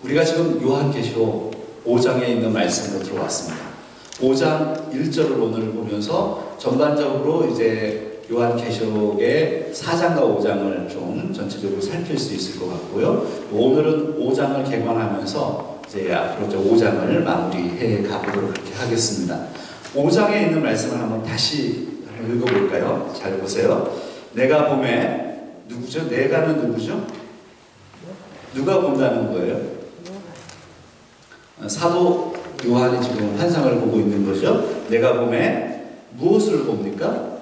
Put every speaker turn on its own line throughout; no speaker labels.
우리가 지금 요한계시록 5장에 있는 말씀으로 들어왔습니다. 5장 1절을 오늘 보면서 전반적으로 이제 요한계시록의 4장과 5장을 좀 전체적으로 살필 수 있을 것 같고요. 오늘은 5장을 개관하면서 이제 앞으로 5장을 마무리해 가보도록 그렇게 하겠습니다. 5장에 있는 말씀을 한번 다시 읽어볼까요? 잘 보세요. 내가 보매, 누구죠? 내가는 누구죠? 누가 본다는 거예요? 사도 요한이 지금 환상을 보고 있는 거죠. 내가 보매 무엇을 봅니까?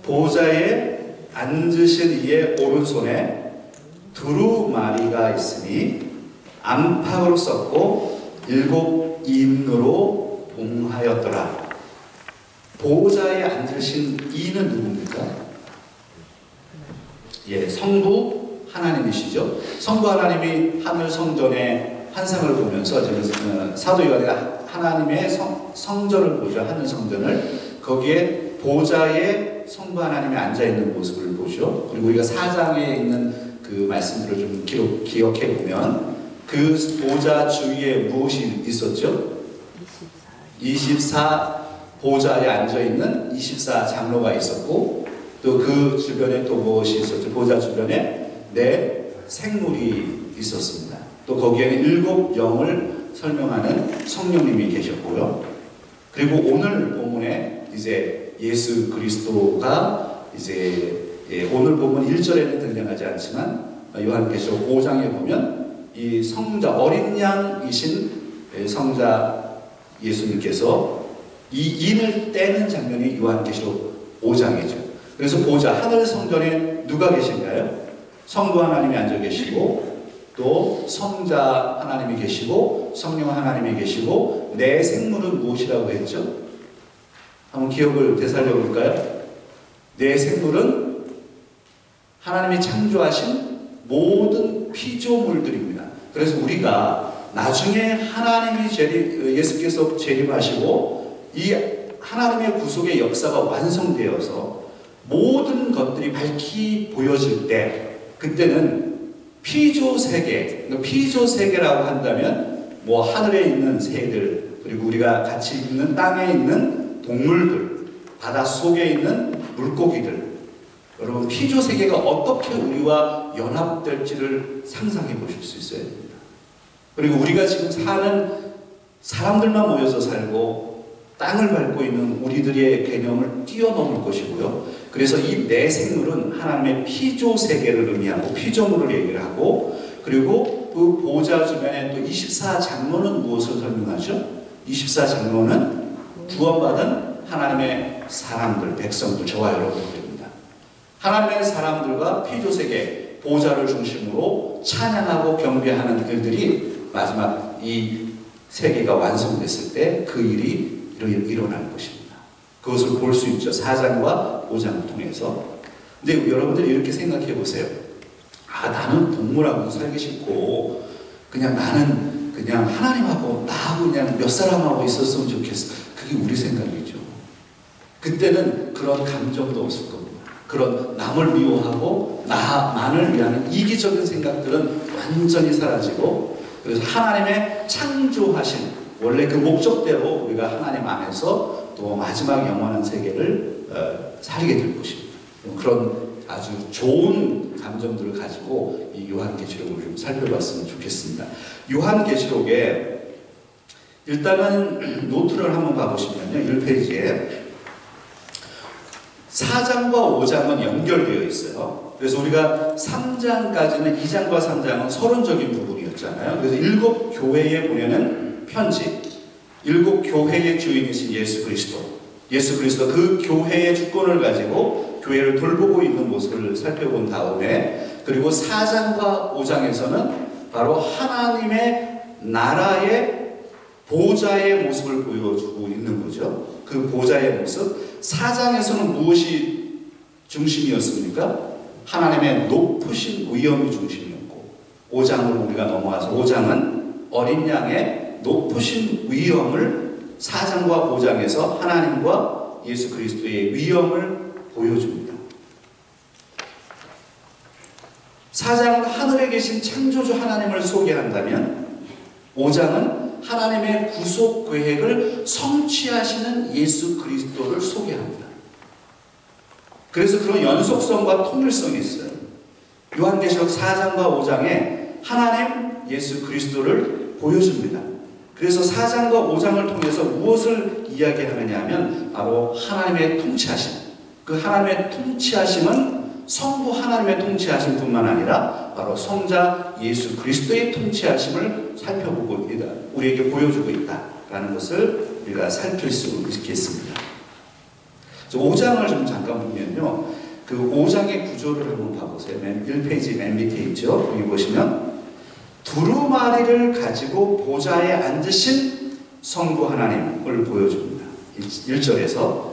보좌에 앉으신 이의 오른손에 두루마리가 있으니 안팎으로 썼고 7 인으로 봉하였더라. 보좌에 앉으신 이는 누굽니까? 예, 성부 하나님이시죠. 성부 하나님이 하늘 성전에 환상을 보면서 지금 사도 요한이 하나님의 성전을 보죠. 하늘 성전을. 거기에 보좌에 성부 하나님이 앉아있는 모습을 보죠. 그리고 우리가 4장에 있는 그 말씀들을 좀 기억해 보면 그 보좌 주위에 무엇이 있었죠? 24 보좌에 앉아있는 24 장로가 있었고, 또 그 주변에 또 무엇이 있었죠? 보좌 주변에 네 생물이 있었습니다. 또 거기에는 7 영을 설명하는 성령님이 계셨고요. 그리고 오늘 본문에 이제 예수 그리스도가 이제 오늘 본문 1절에는 등장하지 않지만 요한계시록 5장에 보면 이 성자, 어린 양이신 성자 예수님께서 이 인을 떼는 장면이 요한계시록 5장이죠. 그래서 보좌, 하늘 성전에 누가 계신가요? 성부 하나님이 앉아 계시고, 또 성자 하나님이 계시고, 성령 하나님이 계시고, 내 생물은 무엇이라고 했죠? 한번 기억을 되살려 볼까요? 내 생물은 하나님이 창조하신 모든 피조물들입니다. 그래서 우리가 나중에 하나님이 예수께서 재림하시고 이 하나님의 구속의 역사가 완성되어서 모든 것들이 밝히 보여질 때, 그때는 피조세계, 피조세계라고 한다면 뭐 하늘에 있는 새들, 그리고 우리가 같이 있는 땅에 있는 동물들, 바다 속에 있는 물고기들, 여러분 피조세계가 어떻게 우리와 연합될지를 상상해 보실 수 있어야 됩니다. 그리고 우리가 지금 사는 사람들만 모여서 살고 땅을 밟고 있는 우리들의 개념을 뛰어넘을 것이고요. 그래서 이 내 생물은 하나님의 피조세계를 의미하고 피조물을 얘기를 하고, 그리고 그 보좌 주변에 또 24 장로는 무엇을 설명하죠? 24 장로는 구원받은 하나님의 사람들, 백성들, 저와 여러분들입니다. 하나님의 사람들과 피조세계, 보좌를 중심으로 찬양하고 경배하는 일들이 마지막 이 세계가 완성됐을 때 그 일이 일어날 것입니다. 그것을 볼 수 있죠. 4장과 5장을 통해서. 근데 여러분들이 이렇게 생각해 보세요. 아, 나는 동물하고 살기 싫고 그냥 나는 그냥 하나님하고 나하고 그냥 몇 사람하고 있었으면 좋겠어. 그게 우리 생각이죠. 그때는 그런 감정도 없을 겁니다. 그런 남을 미워하고 나만을 위하는 이기적인 생각들은 완전히 사라지고, 그래서 하나님의 창조하신 원래 그 목적대로 우리가 하나님 안에서 또 마지막 영원한 세계를 살게 될 것입니다. 그런 아주 좋은 감정들을 가지고 이 요한계시록을 좀 살펴봤으면 좋겠습니다. 요한계시록에 일단은 노트를 한번 봐보시면요, 1페이지에 4장과 5장은 연결되어 있어요. 그래서 우리가 3장까지는 2장과 3장은 서론적인 부분이었잖아요. 그래서 7 교회에 보내는 편지, 7 교회의 주인이신 예수 그리스도 그 교회의 주권을 가지고 교회를 돌보고 있는 모습을 살펴본 다음에, 그리고 4장과 5장에서는 바로 하나님의 나라의 보좌의 모습을 보여주고 있는 거죠. 그 보좌의 모습. 4장에서는 무엇이 중심이었습니까? 하나님의 높으신 위엄이 중심이었고, 5장으로 우리가 넘어와서 5장은 어린 양의 높으신 위엄을 4장과 5장에서 하나님과 예수 그리스도의 위엄을 보여줍니다. 4장은 하늘에 계신 창조주 하나님을 소개한다면 5장은 하나님의 구속 계획을 성취하시는 예수 그리스도를 소개합니다. 그래서 그런 연속성과 통일성이 있어요. 요한계시록 4장과 5장에 하나님 예수 그리스도를 보여줍니다. 그래서 4장과 5장을 통해서 무엇을 이야기하느냐 하면 바로 하나님의 통치하심. 그 하나님의 통치하심은 성부 하나님의 통치하심 뿐만 아니라 바로 성자 예수 그리스도의 통치하심을 살펴보고 있다. 우리에게 보여주고 있다라는 것을 우리가 살필 수 있겠습니다. 5장을 좀 잠깐 보면요. 그 5장의 구조를 한번 봐보세요. 1페이지 맨 밑에 있죠. 여기 보시면 두루마리를 가지고 보좌에 앉으신 성부 하나님을 보여줍니다. 1절에서.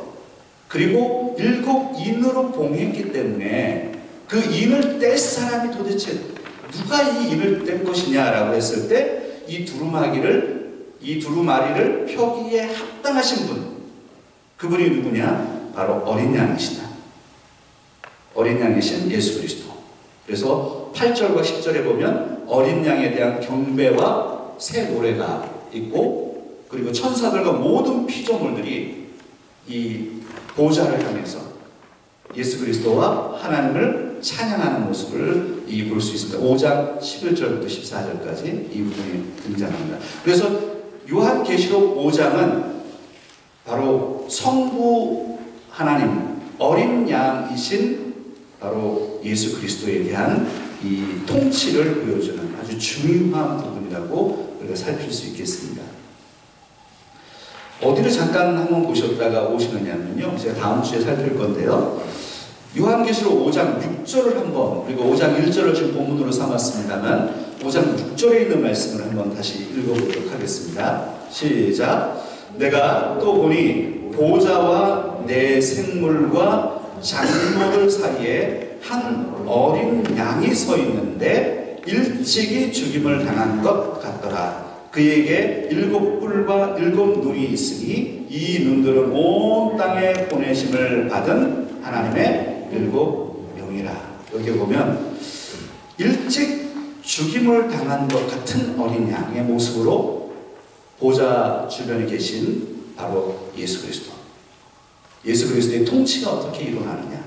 그리고 7인으로 봉했기 때문에 그 인을 뗄 사람이 도대체 누가 이 인을 뗄 것이냐라고 했을 때 이 두루마리를 펴기에 합당하신 분, 그분이 누구냐? 바로 어린 양이시다. 어린 양이신 예수 그리스도. 그래서 8절과 10절에 보면 어린 양에 대한 경배와 새 노래가 있고, 그리고 천사들과 모든 피조물들이 이 보좌를 향해서 예수 그리스도와 하나님을 찬양하는 모습을 볼 수 있습니다. 5장 11절부터 14절까지 이 부분이 등장합니다. 그래서 요한계시록 5장은 바로 성부 하나님, 어린 양이신 바로 예수 그리스도에 대한 이 통치를 보여주는 아주 중요한 부분이라고 우리가 살필 수 있겠습니다. 어디를 잠깐 한번 보셨다가 오시느냐면요, 제가 다음 주에 살필 건데요, 요한계시록 5장 6절을 한번, 그리고 5장 1절을 지금 본문으로 삼았습니다만 5장 6절에 있는 말씀을 한번 다시 읽어보도록 하겠습니다. 시작. 내가 또 보니 보좌와 내 생물과 장로들 사이에 한 어린 양이 서 있는데 일찍이 죽임을 당한 것 같더라. 그에게 7뿔과 7눈이 있으니 이 눈들은 온 땅에 보내심을 받은 하나님의 7명이라. 여기 보면 일찍 죽임을 당한 것 같은 어린 양의 모습으로 보좌 주변에 계신 바로 예수 그리스도. 예수 그리스도의 통치가 어떻게 일어나느냐.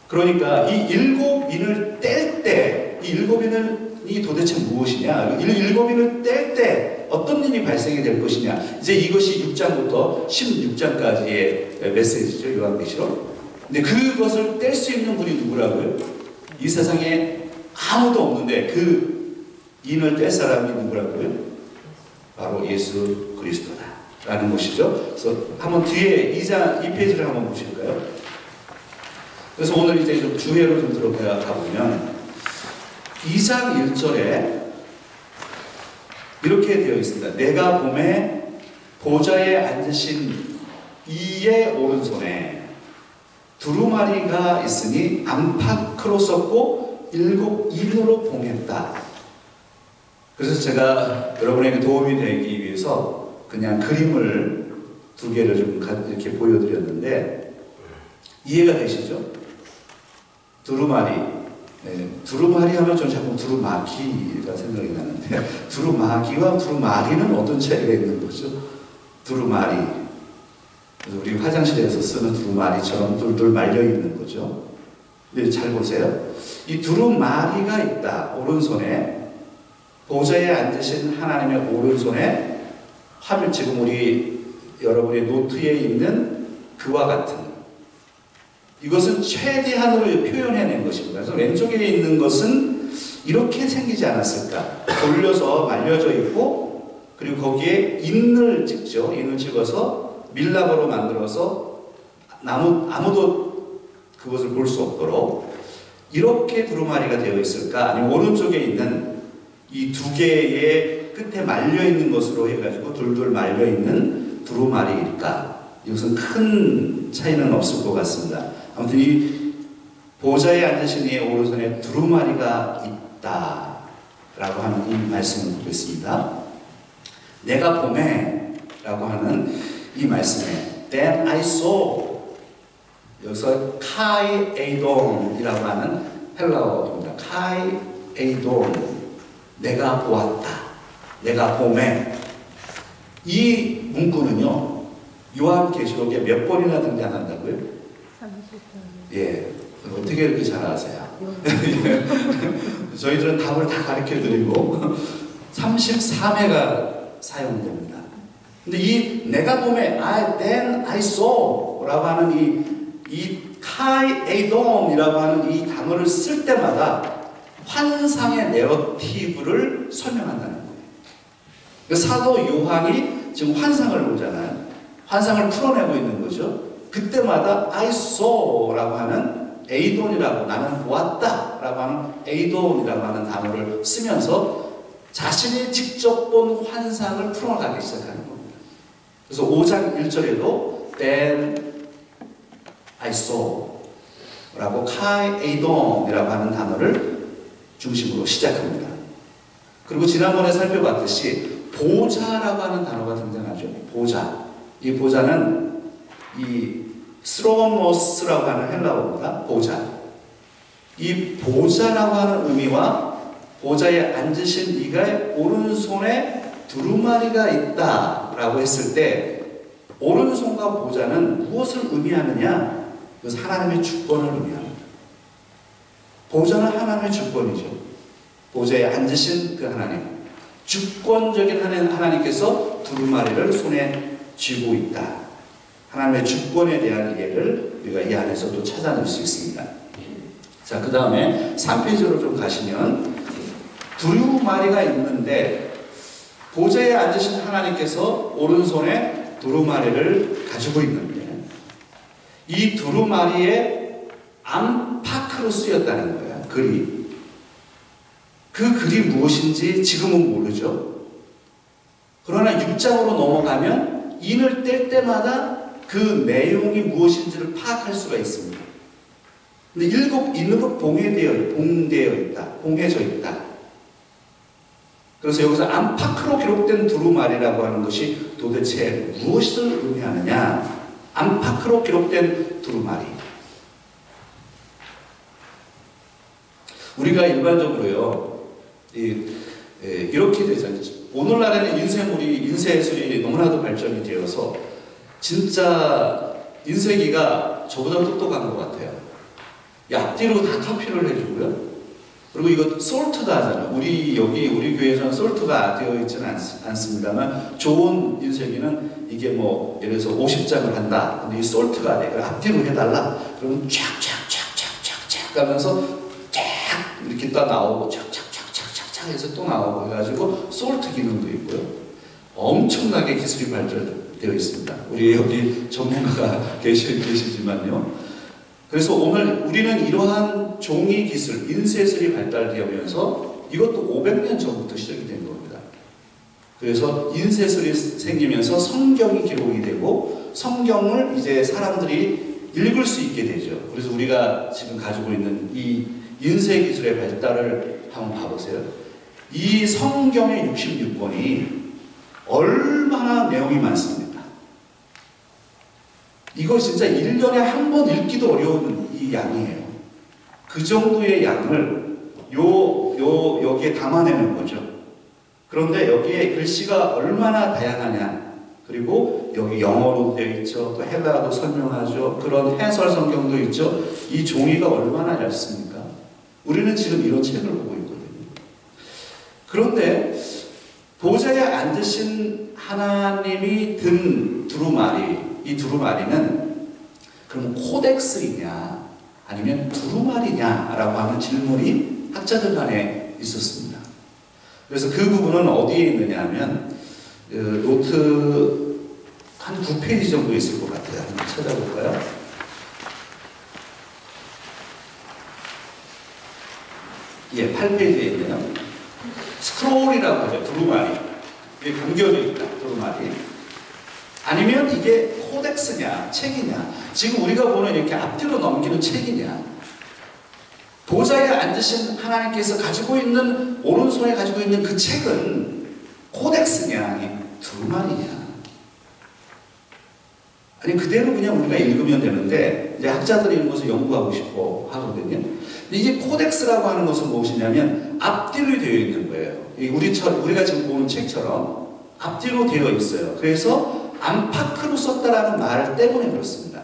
그러니까 이 7인을 뗄 때, 이 7인이 도대체 무엇이냐, 7인을 뗄 때 어떤 일이 발생이 될 것이냐. 이제 이것이 6장부터 16장까지의 메시지죠, 요한계시록. 근데 그것을 뗄 수 있는 분이 누구라고요? 이 세상에 아무도 없는데 그 인을 뗄 사람이 누구라고요? 바로 예수 그리스도다 라는 것이죠. 그래서 한번 뒤에 2페이지를 한번 보실까요? 그래서 오늘 이제 좀 주해로 좀 들어가 보면 2장 1절에 이렇게 되어 있습니다. 내가 봄에 보좌에 앉으신 이의 오른손에 두루마리가 있으니 안팎으로 썼고 7인으로 봉했다. 그래서 제가 여러분에게 도움이 되기 위해서 그냥 그림을 2개를 좀 이렇게 보여드렸는데 이해가 되시죠? 두루마리. 네, 두루마리 하면 저는 자꾸 두루마기가 생각이 나는데 두루마기와 두루마리는 어떤 차이가 있는 거죠? 두루마리. 그래서 우리 화장실에서 쓰는 두루마리처럼 둘둘 말려 있는 거죠. 근데 잘 보세요. 이 두루마리가 있다. 오른손에 보좌에 앉으신 하나님의 오른손에 화면 지금 우리 여러분의 노트에 있는 그와 같은 이것은 최대한으로 표현해낸 것입니다. 그래서 왼쪽에 있는 것은 이렇게 생기지 않았을까? 돌려서 말려져 있고 그리고 거기에 인을 찍죠. 인을 찍어서 밀랍으로 만들어서 아무도 그것을 볼 수 없도록 이렇게 두루마리가 되어 있을까? 아니면 오른쪽에 있는 이 2개의 끝에 말려있는 것으로 해가지고 둘둘 말려있는 두루마리일까? 이것은 큰 차이는 없을 것 같습니다. 아무튼 이 보좌에 앉으신 이의 오른손에 두루마리가 있다 라고 하는 이 말씀을 보겠습니다. 내가 봄에 라고 하는 이 말씀에 Then I saw, 여기서 카이 에이돈이라고 하는 헬라어입니다. 카이 에이돈, 내가 보았다 내가 봄에. 이 문구는요, 요한계시록에 몇 번이나 등장한다고요?
30번.
예, 어떻게 이렇게 잘 아세요? 저희들은 답을 다 가르쳐 드리고 33회가 사용됩니다. 근데 이 내가 봄에 then I saw 라고 하는 이 카이 에이돔이라고 하는 이 단어를 쓸 때마다 환상의 내러티브를 설명한다는 거예요. 사도 요한이 지금 환상을 보잖아요. 환상을 풀어내고 있는 거죠. 그때마다 I saw 라고 하는 에이돈이라고, 나는 보았다 라고 하는 에이돈이라고 하는 단어를 쓰면서 자신이 직접 본 환상을 풀어가기 시작하는 겁니다. 그래서 5장 1절에도 then I saw 라고 카이 에이돈이라고 하는 단어를 중심으로 시작합니다. 그리고 지난번에 살펴봤듯이 보좌라고 하는 단어가 등장하죠. 보좌. 이 보좌는 이 스로노스라고 하는 헬라어입니다. 보좌. 이 보좌라고 하는 의미와 보좌에 앉으신 이가 오른손에 두루마리가 있다라고 했을 때 오른손과 보좌는 무엇을 의미하느냐? 그것은 하나님의 주권을 의미합니다. 보좌는 하나님의 주권이죠. 보좌에 앉으신 그 하나님. 주권적인 하나님께서 두루마리를 손에 쥐고 있다. 하나님의 주권에 대한 이해를 우리가 이 안에서도 찾아낼 수 있습니다. 자, 그 다음에 3페이지로 좀 가시면 두루마리가 있는데 보좌에 앉으신 하나님께서 오른손에 두루마리를 가지고 있는데 이 두루마리에 안팎으로 쓰였다는 거예요. 글이. 그 글이 무엇인지 지금은 모르죠. 그러나 6장으로 넘어가면 인을 뗄 때마다 그 내용이 무엇인지를 파악할 수가 있습니다. 근데 7 인으로 봉되어 있다. 봉해져 있다. 그래서 여기서 안팎으로 기록된 두루마리라고 하는 것이 도대체 무엇을 의미하느냐? 안팎으로 기록된 두루마리. 우리가 일반적으로요, 이렇게 되잖아요. 오늘날에는 인쇄술이 너무나도 발전이 되어서 진짜 인쇄기가 저보다 똑똑한 것 같아요. 앞뒤로 다 카피를 해주고요. 그리고 이거 솔트가 하잖아요. 우리 교회에서는 솔트가 되어 있지는 않습니다만 좋은 인쇄기는 이게 뭐 예를 들어서 50장을 한다. 근데 이 솔트가 돼. 앞뒤로 해달라. 그러면 쫙쫙쫙쫙쫙쫙 가면서 쫙 이렇게 또 나오고 쫙쫙쫙쫙쫙 해서 또 나오고 해가지고 솔트 기능도 있고요. 엄청나게 기술이 발전되어 있습니다. 우리 여기 전문가가 계시지만요. 그래서 오늘 우리는 이러한 종이 기술, 인쇄술이 발달되면서 이것도 500년 전부터 시작이 된 겁니다. 그래서 인쇄술이 생기면서 성경이 기록이 되고 성경을 이제 사람들이 읽을 수 있게 되죠. 그래서 우리가 지금 가지고 있는 이 인쇄 기술의 발달을 한번 봐보세요. 이 성경의 66권이 얼마나 내용이 많습니까? 이거 진짜 1년에 한 번 읽기도 어려운 이 양이에요. 그 정도의 양을 여기에 담아내는 거죠. 그런데 여기에 글씨가 얼마나 다양하냐. 그리고 여기 영어로 되어 있죠. 또 헬라어도 설명하죠. 그런 해설 성경도 있죠. 이 종이가 얼마나 얇습니까? 우리는 지금 이런 책을 보고 있거든요. 그런데 보좌에 앉으신 하나님이 든 두루마리, 이 두루마리는 그럼 코덱스이냐 아니면 두루마리냐라고 하는 질문이 학자들 간에 있었습니다. 그래서 그 부분은 어디에 있느냐 하면 노트 한 9페이지 정도 있을 것 같아요. 한번 찾아볼까요? 예, 8페이지에 있네요. 스크롤이라고 하죠. 두루마리. 이게 감겨져 있다. 두루마리. 아니면 이게 코덱스냐, 책이냐. 지금 우리가 보는 이렇게 앞뒤로 넘기는 책이냐. 보좌에 앉으신 하나님께서 가지고 있는, 오른손에 가지고 있는 그 책은 코덱스냐, 아니 두루마리냐. 아니 그대로 그냥 우리가 읽으면 되는데 이제 학자들이 이런 것을 연구하고 싶어 하거든요. 이게 코덱스라고 하는 것은 무엇이냐면 앞뒤로 되어 있는 거예요. 우리가 지금 보는 책처럼 앞뒤로 되어 있어요. 그래서 안팎으로 썼다라는 말 때문에 그렇습니다.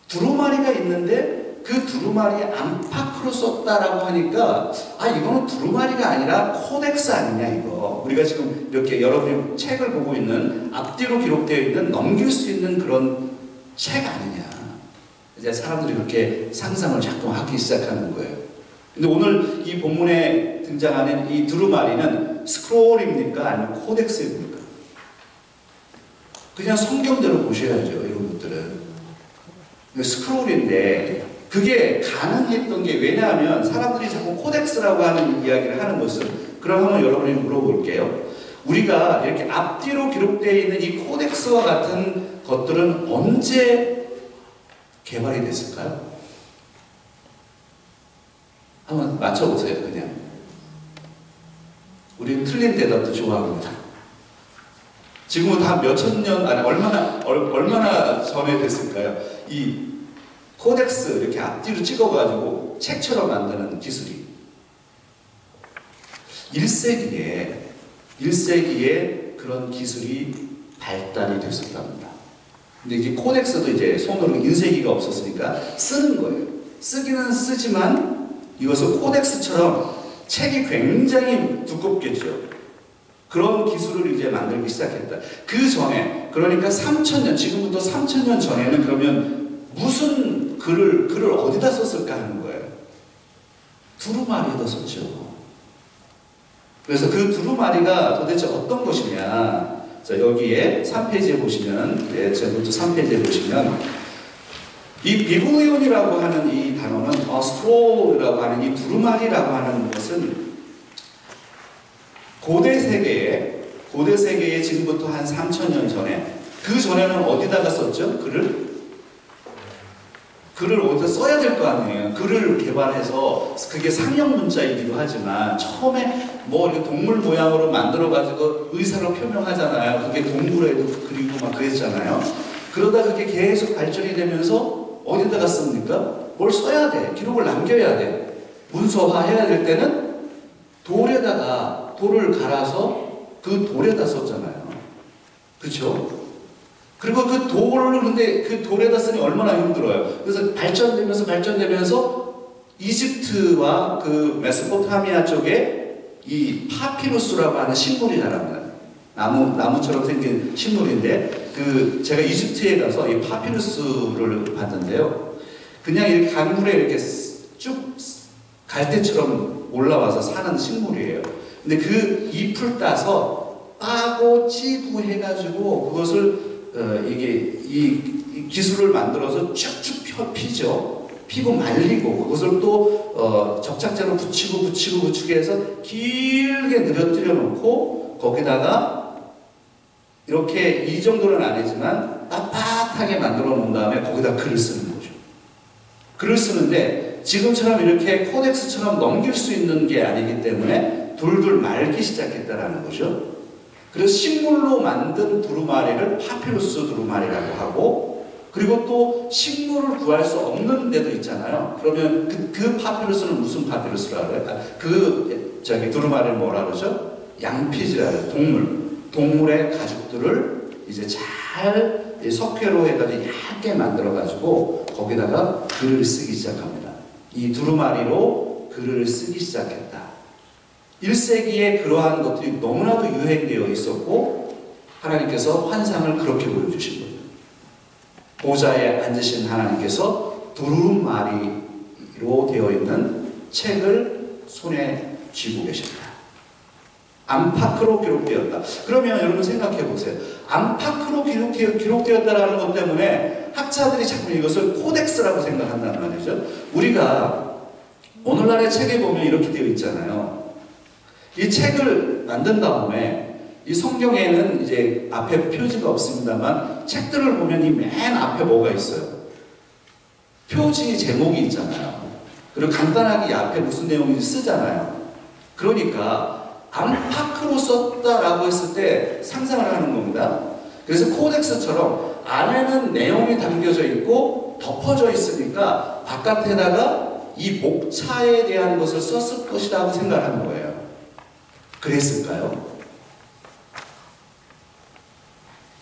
두루마리가 있는데 그 두루마리에 안팎으로 썼다라고 하니까 이거는 두루마리가 아니라 코덱스 아니냐 이거. 우리가 지금 이렇게 여러분이 책을 보고 있는 앞뒤로 기록되어 있는 넘길 수 있는 그런 책 아니냐. 이제 사람들이 그렇게 상상을 자꾸 하기 시작하는 거예요. 근데 오늘 이 본문에 등장하는 이 두루마리는 스크롤입니까? 아니면 코덱스입니까? 그냥 성경대로 보셔야죠. 이런 것들은. 스크롤인데 그게 가능했던 게 왜냐하면 사람들이 자꾸 코덱스라고 하는 이야기를 하는 것은 그럼 한번 여러분이 물어볼게요. 우리가 이렇게 앞뒤로 기록되어 있는 이 코덱스와 같은 것들은 언제 개발이 됐을까요? 한번 맞춰보세요. 그냥 우리는 틀린 대답도 좋아합니다. 지금은 다 몇천 년 아니 얼마나 전에 됐을까요? 이 코덱스 이렇게 앞뒤로 찍어가지고 책처럼 만드는 기술이 1세기에 그런 기술이 발달이 됐었답니다. 근데 이게 코덱스도 이제 손으로 인쇄기가 없었으니까 쓰는 거예요. 쓰기는 쓰지만 이것을 코덱스처럼 책이 굉장히 두껍겠죠. 그런 기술을 이제 만들기 시작했다. 그 전에, 그러니까 3,000년, 지금부터 3,000년 전에는 그러면 무슨 글을 어디다 썼을까 하는 거예요. 두루마리에다 썼죠. 그래서 그 두루마리가 도대체 어떤 것이냐. 자, 여기에 3페이지에 보시면, 제부터 3페이지에 보시면, 이 비블리온이라고 하는 이 단어는, 스크롤이라고 하는 이 두루마리라고 하는 것은 고대 세계에 지금부터 한 3,000년 전에, 그 전에는 어디다가 썼죠? 글을 어디다 써야 될 거 아니에요. 글을 개발해서 그게 상형 문자이기도 하지만 처음에 뭐 이렇게 동물 모양으로 만들어가지고 의사로 표명하잖아요. 그게 동물에도 그리고 막 그랬잖아요. 그러다 그게 계속 발전이 되면서 어디다가 씁니까? 뭘 써야 돼. 기록을 남겨야 돼. 문서화해야 될 때는 돌을 갈아서 그 돌에다 썼잖아요. 그렇죠? 그리고 그 돌을 근데 그 돌에다 쓰니 얼마나 힘들어요. 그래서 발전되면서 이집트와 그 메소포타미아 쪽에 이 파피루스라고 하는 식물이 자랍니다. 나무처럼 생긴 식물인데 제가 이집트에 가서 이 파피루스를 봤는데요. 그냥 이렇게 강물에 이렇게 쭉 갈대처럼 올라와서 사는 식물이에요. 근데 그 잎을 따고 찌고 해가지고 그것을 이 기술을 만들어서 쭉쭉 피죠. 피고 말리고 그것을 또 접착제로 붙이고 해서 길게 늘어뜨려 놓고 거기다가 이렇게 이 정도는 아니지만 빳빳하게 만들어 놓은 다음에 거기다 글을 쓰는 거죠. 글을 쓰는데 지금처럼 이렇게 코덱스처럼 넘길 수 있는 게 아니기 때문에 돌돌 말기 시작했다라는 거죠. 그래서 식물로 만든 두루마리를 파피루스 두루마리라고 하고, 그리고 또 식물을 구할 수 없는 데도 있잖아요. 그러면 그 파피루스는 무슨 파피루스라고 해요? 두루마리를 뭐라 그러죠? 양피지라 그래요. 동물의 가죽들을 이제 잘 석회로 해가지고 얇게 만들어가지고 거기다가 글을 쓰기 시작합니다. 이 두루마리로 글을 쓰기 시작했다. 1세기에 그러한 것들이 너무나도 유행되어 있었고 하나님께서 환상을 그렇게 보여주신 거예요. 보좌에 앉으신 하나님께서 두루마리로 되어 있는 책을 손에 쥐고 계신다. 안팎으로 기록되었다. 그러면 여러분 생각해 보세요. 안팎으로 기록되었다라는 것 때문에 학자들이 자꾸 이것을 코덱스라고 생각한단 말이죠. 우리가 오늘날의 책에 보면 이렇게 되어 있잖아요. 이 책을 만든 다음에 이 성경에는 이제 앞에 표지가 없습니다만 책들을 보면 이 맨 앞에 뭐가 있어요? 표지 제목이 있잖아요. 그리고 간단하게 이 앞에 무슨 내용인지 쓰잖아요. 그러니까 안팎으로 썼다라고 했을 때 상상을 하는 겁니다. 그래서 코덱스처럼 안에는 내용이 담겨져 있고 덮어져 있으니까 바깥에다가 이 목차에 대한 것을 썼을 것이라고 생각하는 거예요. 그랬을까요?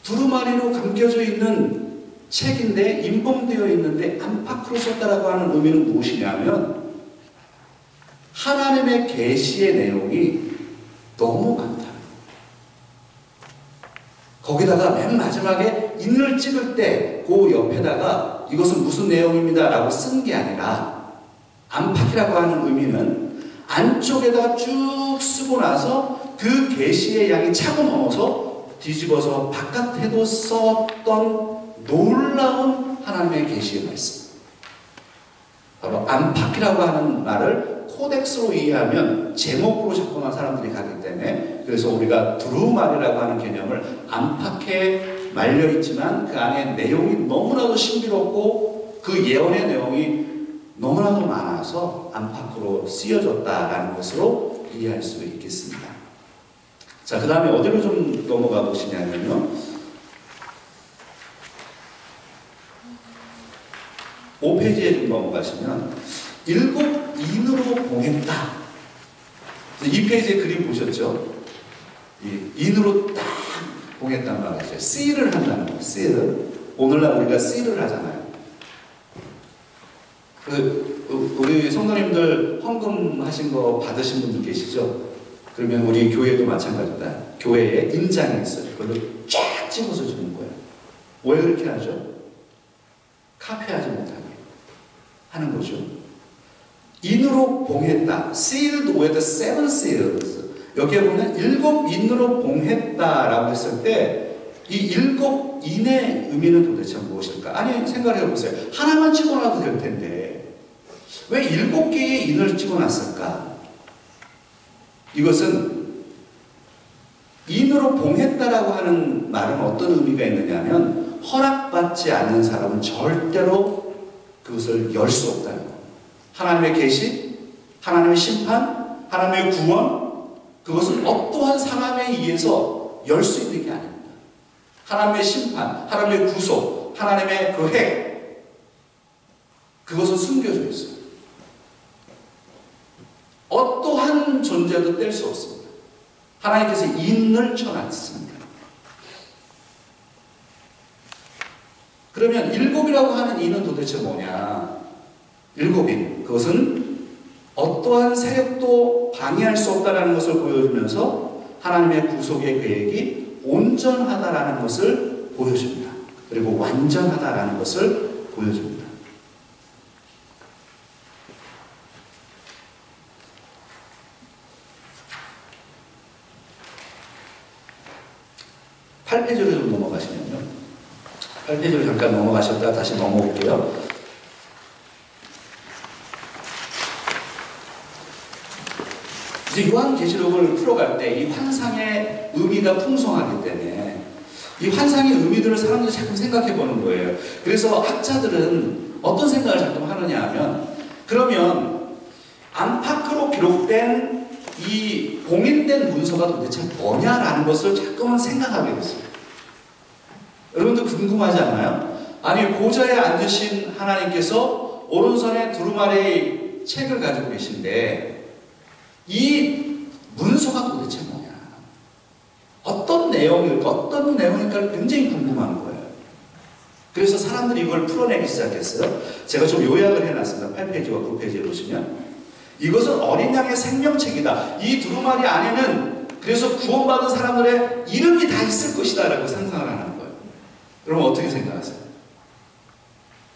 두루마리로 감겨져 있는 책인데, 인봉되어 있는데 안팎으로 썼다라고 하는 의미는 무엇이냐면 하나님의 계시의 내용이 너무 많다. 거기다가 맨 마지막에 인을 찍을 때 그 옆에다가 이것은 무슨 내용입니다 라고 쓴 게 아니라, 안팎이라고 하는 의미는 안쪽에다가 쭉 쓰고 나서 그 계시의 양이 차고 넘어서 뒤집어서 바깥에도 썼던 놀라운 하나님의 계시의 말씀. 바로 안팎이라고 하는 말을 코덱스로 이해하면 제목으로 접근한 사람들이 가기 때문에, 그래서 우리가 두루마리라고 하는 개념을 안팎에 말려있지만 그 안에 내용이 너무나도 신비롭고 그 예언의 내용이 너무나도 많아서 안팎으로 쓰여졌다라는 것으로 이해할 수 있겠습니다. 자, 그 다음에 어디로 좀 넘어가 보시냐면요, 5페이지에 좀 넘어가시면 일곱 인으로 봉했다. 이 페이지에 그림 보셨죠? 인으로 딱 봉했단 말이죠. 씨를 한다는 거예요. 씨를. 오늘날 우리가 씨를 하잖아요. 우리 성도님들 헌금 하신 거 받으신 분들 계시죠? 그러면 우리 교회도 마찬가지다. 교회에 인장이 있어요. 그걸로 쫙 찍어서 주는 거예요. 왜 그렇게 하죠? 카피하지 못하게 하는 거죠. 인으로 봉했다. Sealed with seven seals. 여기에 보면 일곱 인으로 봉했다라고 했을 때 이 일곱 인의 의미는 도대체 무엇일까? 아니, 생각을 해보세요. 하나만 찍어놔도 될 텐데 왜 일곱 개의 인을 찍어놨을까? 이것은 인으로 봉했다라고 하는 말은 어떤 의미가 있느냐면 허락받지 않는 사람은 절대로 그것을 열 수 없다는 거예요. 하나님의 계시, 하나님의 심판, 하나님의 구원, 그것은 어떠한 사람에 의해서 열 수 있는 게 아닙니다. 하나님의 심판, 하나님의 구속, 하나님의 그 핵, 그것은 숨겨져 있어요. 어떠한 존재도 뗄 수 없습니다. 하나님께서 인을 쳐놨습니다. 그러면 일곱이라고 하는 인은 도대체 뭐냐? 일곱인, 그것은 어떠한 세력도 방해할 수 없다는 것을 보여주면서 하나님의 구속의 계획이 온전하다라는 것을 보여줍니다. 그리고 완전하다라는 것을 보여줍니다. (8페이지로) 좀 넘어가시면요. 8페이지로 잠깐 넘어가셨다가 다시 넘어올게요. 이제 요한계시록을 풀어갈 때 이 환상의 의미가 풍성하기 때문에 이 환상의 의미들을 사람들이 자꾸 생각해 보는 거예요. 그래서 학자들은 어떤 생각을 자꾸 하느냐 하면, 그러면 안팎으로 기록된 이 봉인된 문서가 도대체 뭐냐라는 것을 자꾸만 생각하게 됐어요. 여러분도 궁금하지 않나요? 아니, 보좌에 앉으신 하나님께서 오른손에 두루마리 책을 가지고 계신데 이 문서가 도대체 뭐냐, 어떤 내용일까, 어떤 내용일까 굉장히 궁금한 거예요. 그래서 사람들이 이걸 풀어내기 시작했어요. 제가 좀 요약을 해놨습니다. 8페이지와 9페이지에 보시면 이것은 어린 양의 생명책이다. 이 두루마리 안에는 그래서 구원받은 사람들의 이름이 다 있을 것이다 라고 상상을 하는 거예요. 여러분 어떻게 생각하세요?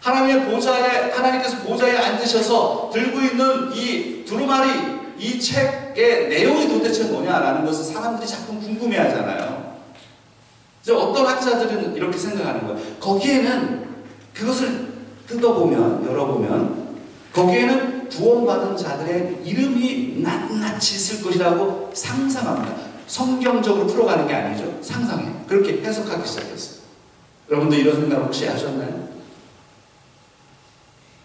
하나님의 보좌에, 하나님께서 보좌에 앉으셔서 들고 있는 이 두루마리, 이 책의 내용이 도대체 뭐냐라는 것을 사람들이 자꾸 궁금해 하잖아요. 이제 어떤 학자들은 이렇게 생각하는 거예요. 거기에는 그것을 뜯어보면, 열어보면 거기에는 구원받은 자들의 이름이 낱낱이 있을 것이라고 상상합니다. 성경적으로 풀어가는 게 아니죠. 상상해요. 그렇게 해석하기 시작했어요. 여러분도 이런 생각 혹시 하셨나요?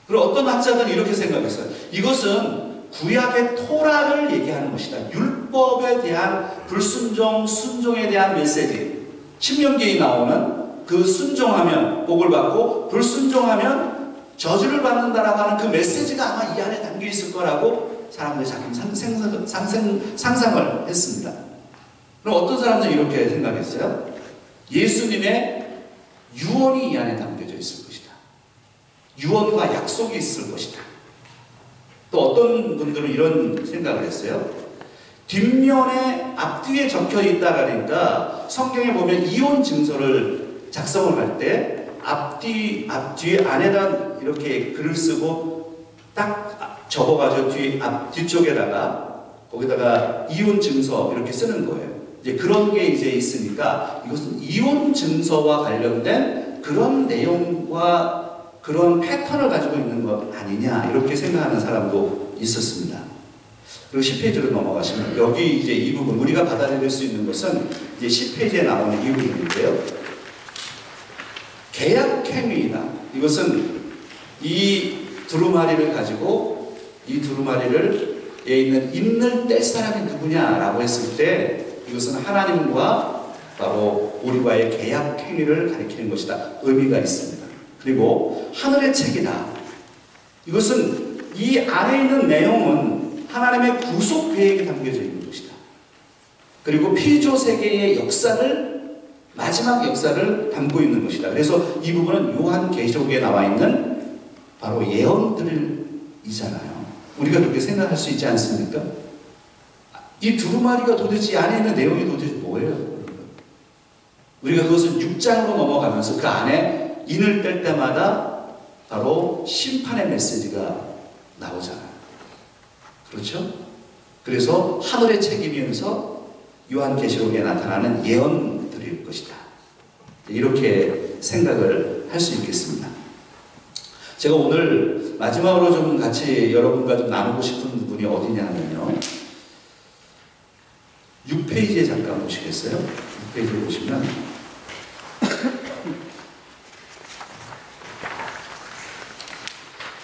그리고 어떤 학자들은 이렇게 생각했어요. 이것은 구약의 토라를 얘기하는 것이다. 율법에 대한 불순종, 순종에 대한 메시지. 신명기에 나오는 그 순종하면 복을 받고 불순종하면 저주를 받는다라고 하는 그 메시지가 아마 이 안에 담겨 있을 거라고 사람들이 자꾸 상상을 했습니다. 그럼 어떤 사람들이 이렇게 생각했어요? 예수님의 유언이 이 안에 담겨져 있을 것이다. 유언과 약속이 있을 것이다. 또 어떤 분들은 이런 생각을 했어요. 뒷면에 앞뒤에 적혀 있다라니까 성경에 보면 이혼 증서를 작성을 할 때 앞뒤 안에다 이렇게 글을 쓰고 딱 접어가지고 뒤쪽에다가 거기다가 이혼 증서 이렇게 쓰는 거예요. 이제 그런 게 이제 있으니까 이것은 이혼 증서와 관련된 그런 내용과 그런 패턴을 가지고 있는 것 아니냐 이렇게 생각하는 사람도 있었습니다. 그리고 10페이지로 넘어가시면 여기 이제 이 부분 우리가 받아들일 수 있는 것은 이제 10페이지에 나오는 이 부분인데요. 계약행위이다. 이것은 이 두루마리를 가지고 이 두루마리를 있는 뗄 사람이 누구냐라고 했을 때 이것은 하나님과 바로 우리와의 계약행위를 가리키는 것이다. 의미가 있습니다. 그리고 하늘의 책이다. 이것은 이 안에 있는 내용은 하나님의 구속 계획이 담겨져 있는 것이다. 그리고 피조 세계의 역사를 마지막 역사를 담고 있는 것이다. 그래서 이 부분은 요한계시록에 나와 있는 바로 예언들이잖아요. 우리가 그렇게 생각할 수 있지 않습니까? 이 두루마리가 도대체 이 안에 있는 내용이 도대체 뭐예요? 우리가 그것을 6장으로 넘어가면서 그 안에 인을 뗄 때마다 바로 심판의 메시지가 나오잖아요. 그렇죠? 그래서 하늘의 책임이면서 요한계시록에 나타나는 예언들일 것이다. 이렇게 생각을 할 수 있겠습니다. 제가 오늘 마지막으로 좀 같이 여러분과 좀 나누고 싶은 부분이 어디냐면요. 6페이지에 잠깐 보시겠어요? 6페이지에 보시면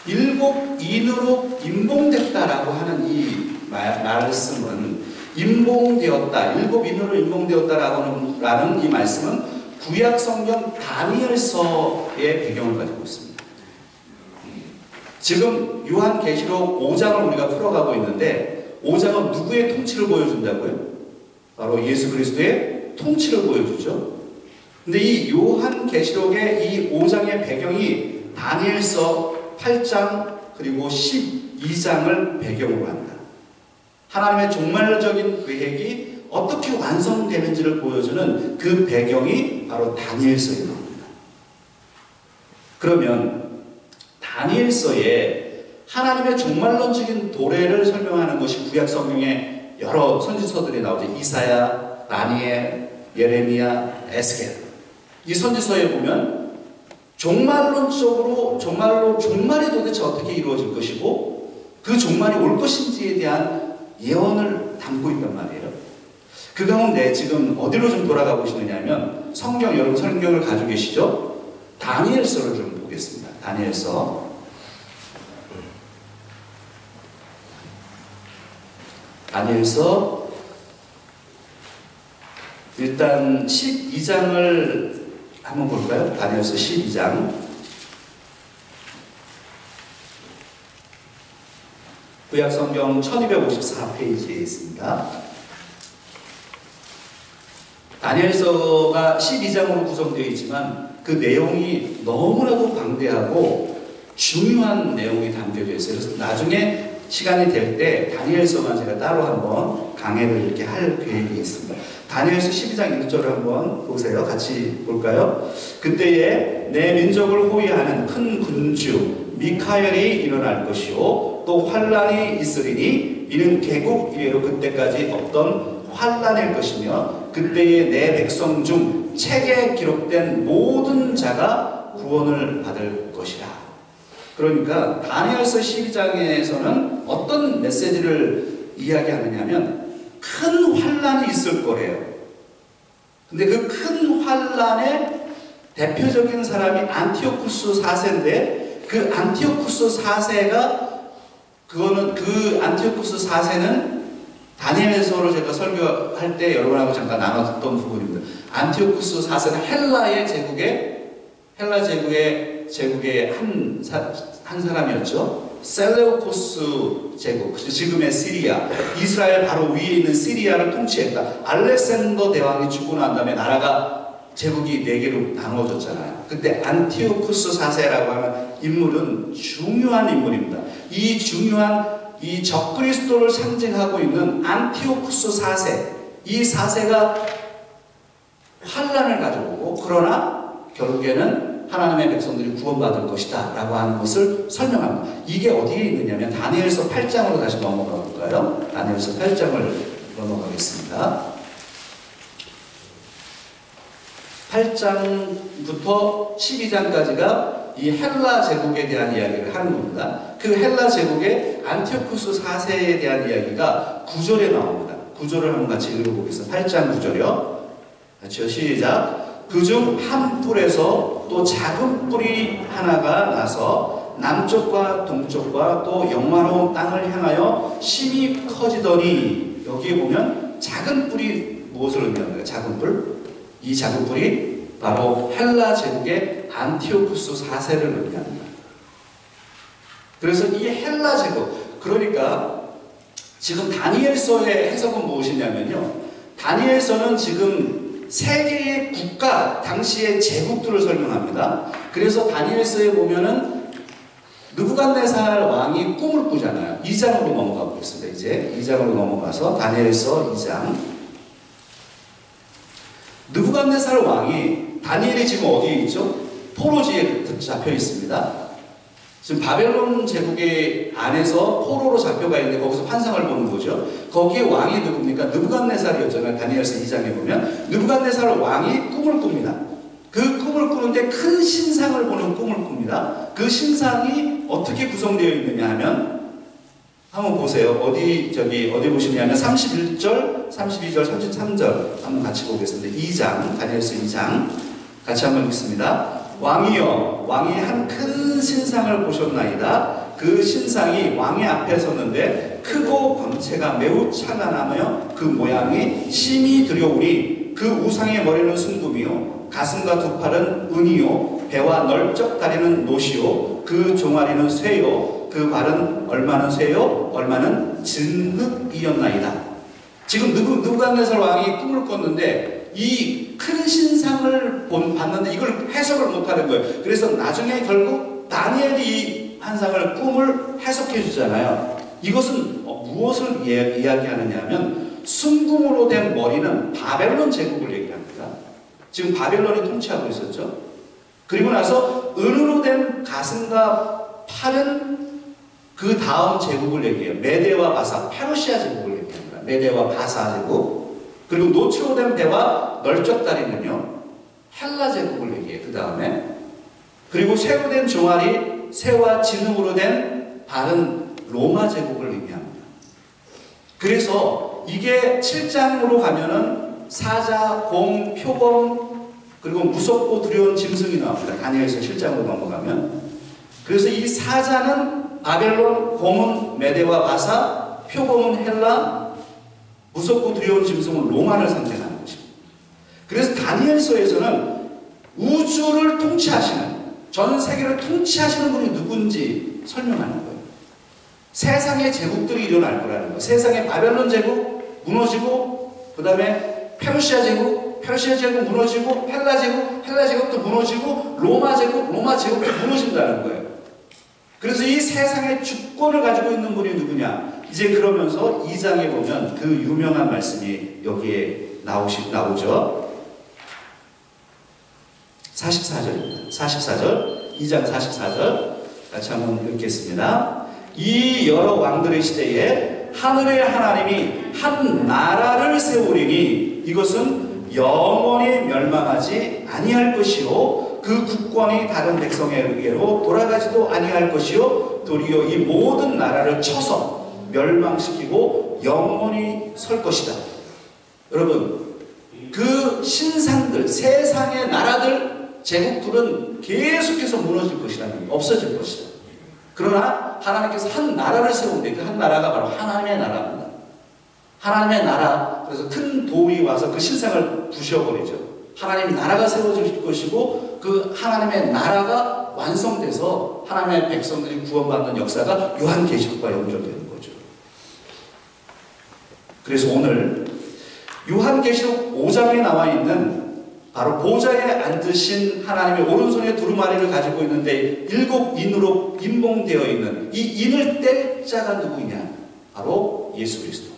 일곱 인으로 임봉됐다라고 하는 이 말씀은 임봉되었다, 일곱 인으로 임봉되었다라고 하는 이 말씀은 구약 성경 다니엘서의 배경을 가지고 있습니다. 지금 요한계시록 5장을 우리가 풀어가고 있는데 5장은 누구의 통치를 보여준다고요? 바로 예수 그리스도의 통치를 보여주죠. 근데 이 요한계시록의 이 5장의 배경이 다니엘서 8장 그리고 12장을 배경으로 한다. 하나님의 종말적인 계획이 어떻게 완성되는지를 보여주는 그 배경이 바로 다니엘서에 나옵니다. 그러면 다니엘서에 하나님의 종말론적인 도래를 설명하는 것이 구약 성경의 여러 선지서들이 나오죠. 이사야, 다니엘, 예레미야, 에스겔. 이 선지서에 보면 종말론적으로 종말이 도대체 어떻게 이루어질 것이고 그 종말이 올 것인지에 대한 예언을 담고 있단 말이에요. 그 가운데 지금 어디로 좀 돌아가 보시느냐 하면 여러분 성경을 가지고 계시죠? 다니엘서를 좀 보겠습니다. 다니엘서 일단 12장을 한번 볼까요? 다니엘서 12장 구약성경 1254페이지에 있습니다. 다니엘서가 12장으로 구성되어 있지만 그 내용이 너무나도 방대하고 중요한 내용이 담겨져 있어요. 그래서 나중에 시간이 될 때 다니엘서만 제가 따로 한번 강해를 이렇게 할 계획이 있습니다. 다니엘서 12장 1절을 한번 보세요. 같이 볼까요? 그때에 내 민족을 호위하는 큰 군주 미카엘이 일어날 것이요 또 환란이 있으리니 이는 개국 이래로 그때까지 없던 환란일 것이며 그때에 내 백성 중 책에 기록된 모든 자가 구원을 받을 것이라. 그러니까 다니엘서 12장에서는 어떤 메시지를 이야기하느냐면 큰 환란이 있을 거래요. 근데 그 큰 환란의 대표적인 사람이 안티오쿠스 4세인데 그 안티오쿠스 4세가 그 안티오쿠스 4세는 다니엘서로 제가 설교할 때 여러분하고 잠깐 나눴던 부분입니다. 안티오쿠스 4세는 헬라 제국의 제국의 한 사람이었죠. 셀레우코스 제국, 지금의 시리아, 이스라엘 바로 위에 있는 시리아를 통치했다. 알렉산더 대왕이 죽고 난 다음에 나라가 제국이 4개로 나눠졌잖아요. 그때 안티오쿠스 4세라고 하는 인물은 중요한 인물입니다. 이 중요한 이 적그리스도를 상징하고 있는 안티오쿠스 4세, 이 4세가 환란을 가져오고 그러나 결국에는 하나님의 백성들이 구원받을 것이다 라고 하는 것을 설명합니다. 이게 어디에 있느냐면 다니엘서 8장으로 다시 넘어가 볼까요? 다니엘서 8장을 넘어가겠습니다. 8장부터 12장까지가 이 헬라 제국에 대한 이야기를 하는 겁니다. 그 헬라 제국의 안티오쿠스 4세에 대한 이야기가 9절에 나옵니다. 9절을 한번 같이 읽어보겠습니다. 8장 9절이요. 같이요. 시작. 그중 한 뿔에서 또 작은 뿔이 하나가 나서 남쪽과 동쪽과 또 영화로운 땅을 향하여 심히 커지더니, 여기에 보면 작은 뿔이 무엇을 의미하는 거예요? 작은 뿔? 이 작은 뿔이 바로 헬라 제국의 안티오쿠스 4세를 의미합니다. 그래서 이 헬라 제국, 그러니까 지금 다니엘서의 해석은 무엇이냐면요, 다니엘서는 지금 세 개의 국가, 당시의 제국들을 설명합니다. 그래서 다니엘서에 보면은 느부갓네살 왕이 꿈을 꾸잖아요. 2장으로 넘어가 보겠습니다. 이제 2장으로 넘어가서 다니엘서 2장. 느부갓네살 왕이, 다니엘이 지금 어디에 있죠? 포로지에 잡혀 있습니다. 지금 바벨론 제국의 안에서 포로로 잡혀가 있는데 거기서 환상을 보는 거죠. 거기에 왕이 누굽니까? 느부갓네살이었잖아요. 다니엘서 2장에 보면 느부갓네살 왕이 꿈을 꿉니다. 그 꿈을 꾸는데 큰 신상을 보는 꿈을 꿉니다. 그 신상이 어떻게 구성되어 있느냐 하면 한번 보세요. 어디 보시냐면 31절, 32절, 33절 한번 같이 보겠습니다. 2장, 다니엘서 2장 같이 한번 읽습니다. 왕이여, 왕이 한 큰 신상을 보셨나이다. 그 신상이 왕의 앞에 섰는데 크고 광채가 매우 찬란하며 그 모양이 심히 두려우니 그 우상의 머리는 순금이요 가슴과 두 팔은 은이요 배와 널쩍 다리는 노시요 그 종아리는 쇠요 그 발은 얼마는 쇠요 얼마는 진흙이었나이다. 지금 느부갓네살 왕이 꿈을 꿨는데 이 큰 신상을 봤는데 이걸 해석을 못하는 거예요. 그래서 나중에 결국 다니엘이 이 환상을, 꿈을 해석해 주잖아요. 이것은 무엇을 이야기하느냐 하면 순금으로 된 머리는 바벨론 제국을 얘기합니다. 지금 바벨론이 통치하고 있었죠. 그리고 나서 은으로 된 가슴과 팔은 그 다음 제국을 얘기해요. 메데와 바사, 페르시아 제국을 얘기합니다. 메데와 바사 제국. 그리고 노추로 된 배와 널쩍 다리는요 헬라 제국을 얘기해요. 그 다음에 그리고 쇠로 된 종아리, 쇠와 진흙으로 된 발은 로마 제국을 의미합니다. 그래서 이게 7장으로 가면은 사자, 곰, 표범, 그리고 무섭고 두려운 짐승이 나옵니다. 다니엘서 7장으로 넘어가면. 그래서 이 사자는 바벨론, 곰은 메데와 바사, 표범은 헬라, 무섭고 두려운 짐승은 로마를 상징하는 것입니다. 그래서 다니엘서에서는 우주를 통치하시는, 전 세계를 통치하시는 분이 누군지 설명하는 거예요. 세상의 제국들이 일어날 거라는 거예요. 세상의 바벨론 제국 무너지고, 그 다음에 페르시아 제국 무너지고, 헬라 제국도 무너지고, 로마 제국도 무너진다는 거예요. 그래서 이 세상의 주권을 가지고 있는 분이 누구냐? 이제 그러면서 2장에 보면 그 유명한 말씀이 여기에 나오죠. 44절입니다. 44절, 2장 44절 같이 한번 읽겠습니다. 이 여러 왕들의 시대에 하늘의 하나님이 한 나라를 세우리니 이것은 영원히 멸망하지 아니할 것이요 그 국권이 다른 백성에게로 돌아가지도 아니할 것이요 도리어 이 모든 나라를 쳐서 멸망시키고 영원히 설 것이다. 여러분, 그 신상들, 세상의 나라들, 제국들은 계속해서 무너질 것이라는 거예요. 없어질 것이다. 그러나 하나님께서 한 나라를 세우는데 그 한 나라가 바로 하나님의 나라입니다. 하나님의 나라, 그래서 큰 돌이 와서 그 신상을 부셔버리죠. 하나님의 나라가 세워질 것이고 그 하나님의 나라가 완성돼서 하나님의 백성들이 구원받는 역사가 요한계시록과 연결되는 거죠. 그래서 오늘 요한계시록 5장에 나와 있는 바로 보좌에 앉으신 하나님의 오른손에 두루마리를 가지고 있는데 7인으로 인봉되어 있는 이 인을 뗄 자가 누구냐? 바로 예수 그리스도.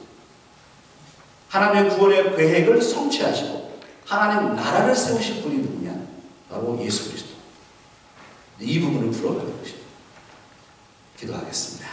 하나님의 구원의 계획을 성취하시고 하나님 나라를 세우실 분이 누구냐? 바로 예수 그리스도. 이 부분을 풀어가는 것입니다. 기도하겠습니다.